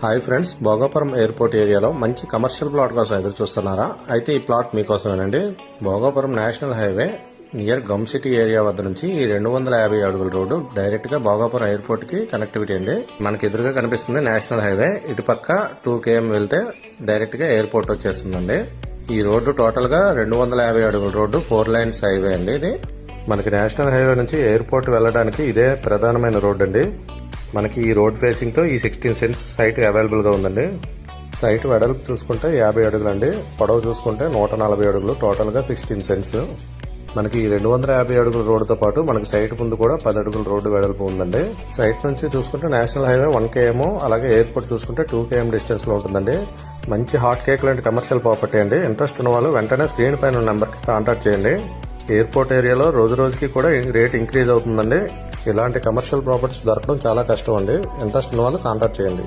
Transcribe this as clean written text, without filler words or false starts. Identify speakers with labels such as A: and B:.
A: Hi friends, Bhogapuram airport ఏరియాలో మంచి commercial plot కోసం ఎదురు చూస్తున్నారా? అయితే ఈ ప్లాట్ మీకోసమేనండి. భోగాపురం నేషనల్ హైవే నియర్ గమ్ సిటీ ఏరియా వద్ద నుంచి ఈ 250 అడుగుల రోడ్డు డైరెక్ట్ గా భోగాపురం ఎయిర్పోర్ట్ కి కనెక్టివిటీ అండి. మనకి ఎదురుగా కనిపిస్తుంది నేషనల్ హైవే. ఇటు పక్క 2 km వెళ్తే డైరెక్ట్ గా ఎయిర్పోర్ట్ వచ్చేస్తుందండి. ఈ రోడ్డు టోటల్ గా 250 అడుగుల రోడ్డు 4 లైన్స్ హైవే అండి. ఇది మనకి నేషనల్ హైవే నుంచి ఎయిర్పోర్ట్ వెళ్ళడానికి ఇదే ప్రధానమైన రోడ్డు అండి. మనకి ఈ రోడ్ ఫేసింగ్ తో ఈ 16 సెంట్స్ సైట్ అవైలబుల్ గా ఉందండి. సైట్ వెడల్పు చూసుకుంటే 50 అడుగులండి, పొడవు చూసుకుంటే 140 అడుగులు, టోటల్ గా 16 సెంట్స్. మనకి ఈ 250 అడుగుల రోడ్డుతో పాటు మనకి సైట్ ముందు కూడా 10 అడుగుల రోడ్డు వెడల్పు ఉందండి. సైట్ నుంచి చూసుకుంటే నేషనల్ హైవే 1 km, అలాగే ఎయిర్పోర్ట్ చూసుకుంటే 2 km డిస్టెన్స్ లో ఉంటుందండి. మంచి హాట్ కేక్ లాంటి కమర్షియల్ ప్రాపర్టీ అండి. ఇంట్రెస్ట్ ఉన్న వాళ్ళు వెంటనే స్క్రీన్ పైన నెంబర్ కి కాంటాక్ట్ చేయండి. ఎయిర్పోర్ట్ ఏరియాలో రోజు రోజుకి కూడా రేట్ ఇంక్రీజ్ అవుతుందండి. ఇలాంటి కమర్షియల్ ప్రాపర్టీస్ దొరకడం చాలా కష్టం అండి. ఇంట్రెస్ట్ ఉన్న వాళ్ళు కాంటాక్ట్ చేయండి.